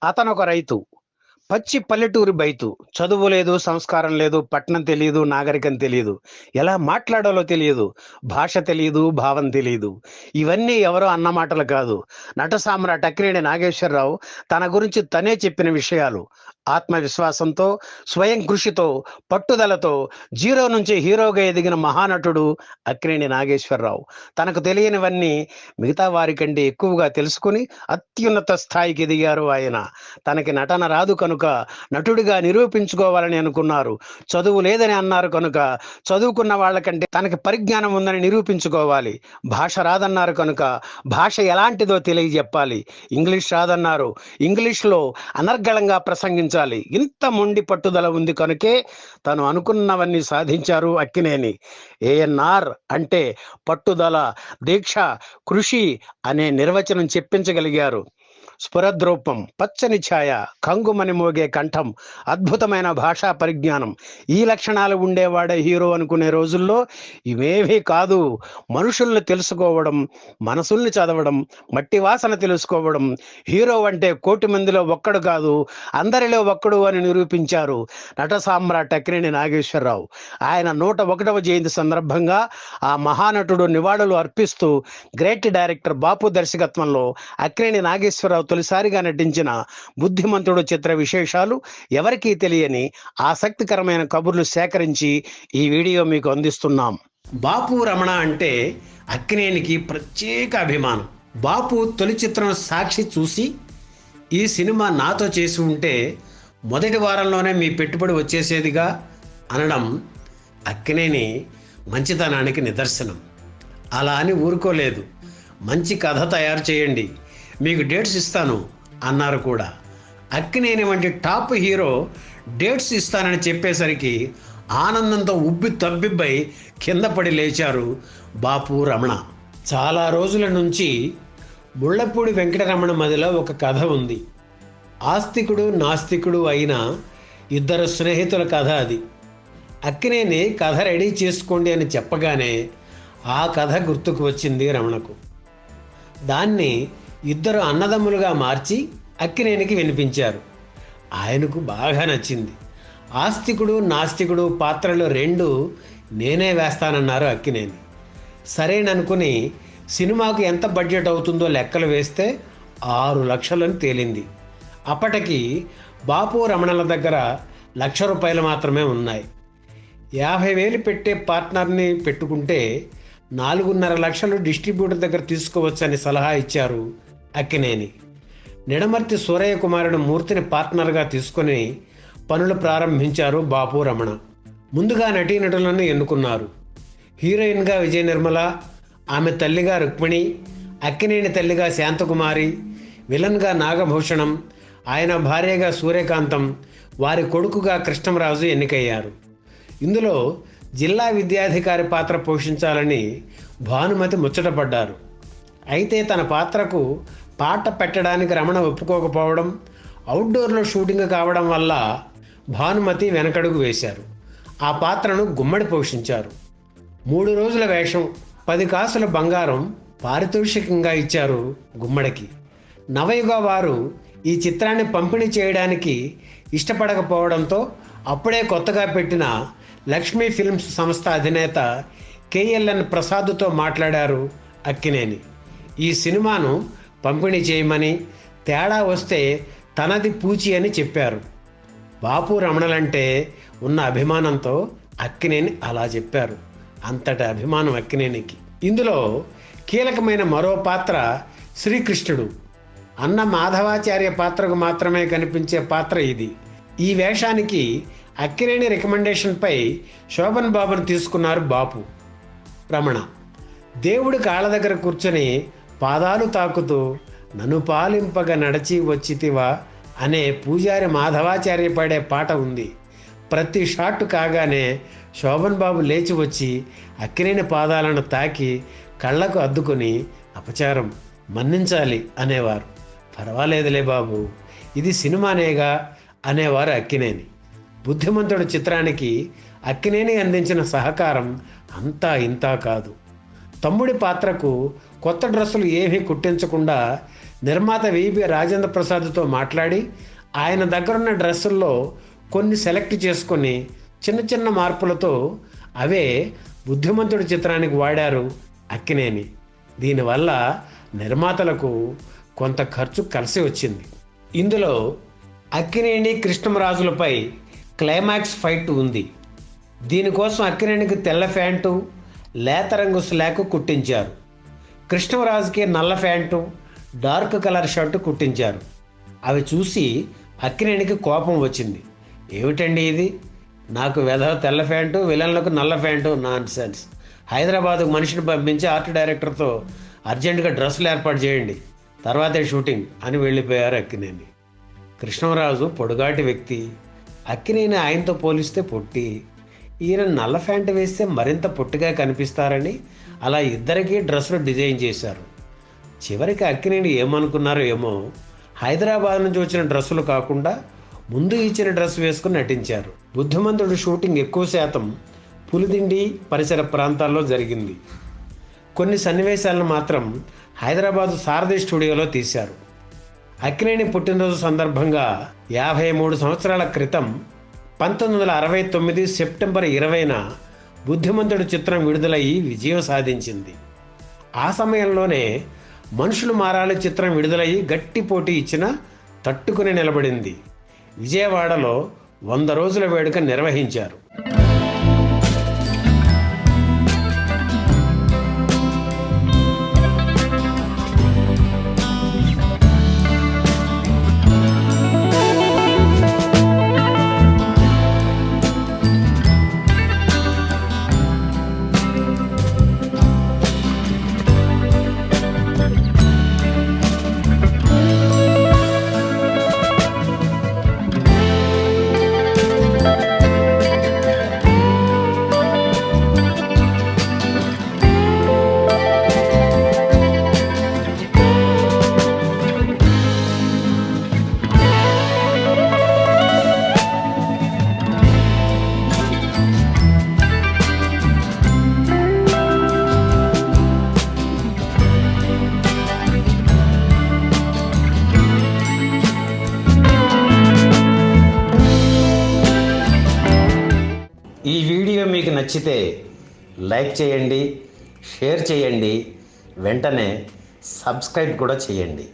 అతనొక రైతు. పచ్చి పల్లెటూరి బైతు. చదువు లేదు, సంస్కారం లేదు, పట్నం తెలీదు, నాగరికం తెలీదు. ఎలా మాట్లాడాలో తెలియదు. భాష తెలీదు, భావం తెలీదు. ఇవన్నీ ఎవరో అన్న మాటలు కాదు. నట సామ్రాట్ అక్కినేని నాగేశ్వరరావు తన గురించి తనే చెప్పిన విషయాలు. ఆత్మవిశ్వాసంతో, స్వయం కృషితో, పట్టుదలతో జీరో నుంచి హీరోగా ఎదిగిన మహానటుడు అక్కినేని నాగేశ్వరరావు. తనకు తెలియనివన్నీ మిగతా వారికంటే ఎక్కువగా తెలుసుకుని అత్యున్నత స్థాయికి ఎదిగారు ఆయన. తనకి నటన రాదు కనుక నటుడిగా నిరూపించుకోవాలని అనుకున్నారు. చదువు లేదని అన్నారు కనుక చదువుకున్న వాళ్ళకంటే తనకి పరిజ్ఞానం ఉందని నిరూపించుకోవాలి. భాష రాదన్నారు కనుక భాష ఎలాంటిదో తెలియజెప్పాలి. ఇంగ్లీష్ రాదన్నారు, ఇంగ్లీష్లో అనర్గళంగా ప్రసంగించాలి. ఇంత మొండి పట్టుదల ఉంది కనుకే తను అనుకున్నవన్నీ సాధించారు అక్కినేని. ఏఎన్ఆర్ అంటే పట్టుదల, దీక్ష, కృషి అనే నిర్వచనం చెప్పించగలిగారు. స్ఫురద్రూపం, పచ్చని ఛాయ, కంగుమని మోగే కంఠం, అద్భుతమైన భాషా పరిజ్ఞానం. ఈ లక్షణాలు ఉండేవాడే హీరో అనుకునే రోజుల్లో ఇవేవీ కాదు. మనుషుల్ని తెలుసుకోవడం, మనసుల్ని చదవడం, మట్టి వాసన తెలుసుకోవడం. హీరో అంటే కోటి మందిలో ఒక్కడు కాదు, అందరిలో ఒక్కడు అని నిరూపించారు నట సామ్రాట్ అక్కినేని నాగేశ్వరరావు. ఆయన 101వ జయంతి సందర్భంగా ఆ మహానటుడు నివాళులు అర్పిస్తూ గ్రేట్ డైరెక్టర్ బాపు దర్శకత్వంలో అక్కినేని నాగేశ్వరరావు తొలిసారిగా నటించిన బుద్ధిమంతుడు చిత్ర విశేషాలు, ఎవరికీ తెలియని ఆసక్తికరమైన కబుర్లు సేకరించి ఈ వీడియో మీకు అందిస్తున్నాం. బాపు రమణ అంటే అక్కినేనికి ప్రత్యేక అభిమానం. బాపు తొలి చిత్రం సాక్షి చూసి ఈ సినిమా నాతో చేసి ఉంటే మొదటి వారంలోనే మీ పెట్టుబడి వచ్చేసేదిగా అనడం అక్కినేని మంచితనానికి నిదర్శనం. అలా అని ఊరుకోలేదు. మంచి కథ తయారు చేయండి, మీకు డేట్స్ ఇస్తాను అన్నారు కూడా. అక్కినేని వంటి టాప్ హీరో డేట్స్ ఇస్తానని చెప్పేసరికి ఆనందంతో ఉబ్బి తబ్బిబ్బై కింద పడి లేచారు బాపు రమణ. చాలా రోజుల నుంచి ముళ్ళపూడి వెంకటరమణ మదిలో ఒక కథ ఉంది. ఆస్తికుడు నాస్తికుడు అయిన ఇద్దరు స్నేహితుల కథ అది. అక్కినేని కథ రెడీ చేసుకోండి అని చెప్పగానే ఆ కథ గుర్తుకు వచ్చింది రమణకు. దాన్ని ఇద్దరు అన్నదమ్ములుగా మార్చి అక్కినేనికి వినిపించారు. ఆయనకు బాగా నచ్చింది. ఆస్తికుడు నాస్తికుడు పాత్రలు 2 నేనే వేస్తానన్నారు అక్కినేని. సరేననుకుని సినిమాకు ఎంత బడ్జెట్ అవుతుందో లెక్కలు వేస్తే 6 లక్షలని తేలింది. అప్పటికి బాపు రమణల దగ్గర ₹1,00,000 మాత్రమే ఉన్నాయి. 50,000 పెట్టే పార్ట్నర్ని పెట్టుకుంటే 4.5 లక్షలు డిస్ట్రిబ్యూటర్ దగ్గర తీసుకోవచ్చని సలహా ఇచ్చారు అక్కినేని. నిడమర్తి సూరయ్య కుమారుడు మూర్తిని పార్ట్నర్గా తీసుకొని పనులు ప్రారంభించారు బాపు రమణ. ముందుగా నటీనటులను ఎన్నుకున్నారు. హీరోయిన్గా విజయ నిర్మల, ఆమె తల్లిగా రుక్మిణి, అక్కినేని తల్లిగా శాంతకుమారి, విలన్గా నాగభూషణం, ఆయన భార్యగా సూర్యకాంతం, వారి కొడుకుగా కృష్ణంరాజు ఎన్నికయ్యారు. ఇందులో జిల్లా విద్యాధికారి పాత్ర పోషించాలని భానుమతి ముచ్చటపడ్డారు. అయితే తన పాత్రకు పాట పెట్టడానికి రమణ ఒప్పుకోకపోవడం, అవుట్డోర్లో షూటింగ్ కావడం వల్ల భానుమతి వెనకడుగు వేశారు. ఆ పాత్రను గుమ్మడి పోషించారు. 3 రోజుల వేషం, 10 కాసుల బంగారం పారితోషికంగా ఇచ్చారు గుమ్మడికి. నవయుగ వారు ఈ చిత్రాన్ని పంపిణీ చేయడానికి ఇష్టపడకపోవడంతో అప్పుడే కొత్తగా పెట్టిన లక్ష్మీ ఫిల్మ్స్ సంస్థ అధినేత కేఎల్ఎన్ ప్రసాద్తో మాట్లాడారు అక్కినేని. ఈ సినిమాను పంపిణీ చేయమని, తేడా వస్తే తనది పూచి అని చెప్పారు. బాపు రమణలంటే ఉన్న అభిమానంతో అక్కినేని అలా చెప్పారు. అంతటి అభిమానం అక్కినేనికి. ఇందులో కీలకమైన మరో పాత్ర శ్రీకృష్ణుడు. అన్న మాధవాచార్య పాత్రకు మాత్రమే కనిపించే పాత్ర ఇది. ఈ వేషానికి అక్కినేని రికమెండేషన్పై శోభన్ బాబును తీసుకున్నారు బాపు రమణ. దేవుడి కాళ్ళ దగ్గర కూర్చొని పాదాలు తాకుతూ నన్ను పాలింపగా నడచి వచ్చితివా అనే పూజారి మాధవాచార్య పాడే పాట ఉంది. ప్రతి షాట్ కాగానే శోభన్ బాబు లేచి వచ్చి అక్కినేని పాదాలను తాకి కళ్ళకు అద్దుకొని అపచారం మన్నించాలి అనేవారు. పర్వాలేదులే బాబు, ఇది సినిమానేగా అనేవారు అక్కినేని. బుద్ధిమంతుడు చిత్రానికి అక్కినేని అందించిన సహకారం అంతా ఇంతా కాదు. తమ్ముడి పాత్రకు కొత్త డ్రెస్సులు ఏమీ కుట్టించకుండా నిర్మాత విబి రాజేంద్ర ప్రసాద్తో మాట్లాడి ఆయన దగ్గరున్న డ్రెస్సుల్లో కొన్ని సెలెక్ట్ చేసుకొని చిన్న చిన్న మార్పులతో అవే బుద్ధిమంతుడి చిత్రానికి వాడారు అక్కినేని. దీనివల్ల నిర్మాతలకు కొంత ఖర్చు కలిసి వచ్చింది. ఇందులో అక్కినేని కృష్ణంరాజులపై క్లైమాక్స్ ఫైట్ ఉంది. దీనికోసం అక్కినేనికి తెల్ల ప్యాంటు, లేత రంగు స్లాక్ కుట్టించారు. కృష్ణంరాజుకి నల్ల ప్యాంటు, డార్క్ కలర్ షర్టు కుట్టించారు. అవి చూసి అక్కినేనికి కోపం వచ్చింది. ఏమిటండి ఇది, నాకు వెధవ తెల్ల ప్యాంటు, విలన్లకు నల్ల ప్యాంటు, నాన్ సెన్స్. హైదరాబాద్కు మనిషిని పంపించి ఆర్ట్ డైరెక్టర్తో అర్జెంటుగా డ్రెస్సులు ఏర్పాటు చేయండి, తర్వాతే షూటింగ్ అని వెళ్ళిపోయారు అక్కినేని. కృష్ణంరాజు పొడుగాటి వ్యక్తి, అక్కినేని ఆయనతో పోలిస్తే పొట్టి. ఈయన నల్ల ప్యాంటు వేస్తే మరింత పొట్టిగా కనిపిస్తారని అలా ఇద్దరికీ డ్రెస్సులు డిజైన్ చేశారు. చివరికి అక్కినేని ఏమనుకున్నారో ఏమో, హైదరాబాద్ నుంచి వచ్చిన డ్రెస్సులు కాకుండా ముందు ఇచ్చిన డ్రెస్ వేసుకుని నటించారు. బుద్ధిమంతుడు షూటింగ్ ఎక్కువ శాతం పులిదిండి పరిసర ప్రాంతాల్లో జరిగింది. కొన్ని సన్నివేశాలను మాత్రం హైదరాబాదు సారథి స్టూడియోలో తీశారు. అక్కినేని పుట్టినరోజు సందర్భంగా 53 సంవత్సరాల క్రితం 1969 సెప్టెంబర్ 20న బుద్ధిమంతుడు చిత్రం విడుదలయ్యి విజయం సాధించింది. ఆ సమయంలోనే మనుషులు మారాలి చిత్రం విడుదలయ్యి గట్టి పోటీ ఇచ్చినా తట్టుకుని నిలబడింది. విజయవాడలో 100 రోజుల వేడుక నిర్వహించారు. ఈ వీడియో మీకు నచ్చితే లైక్ చేయండి, షేర్ చేయండి, వెంటనే సబ్స్క్రైబ్ కూడా చేయండి.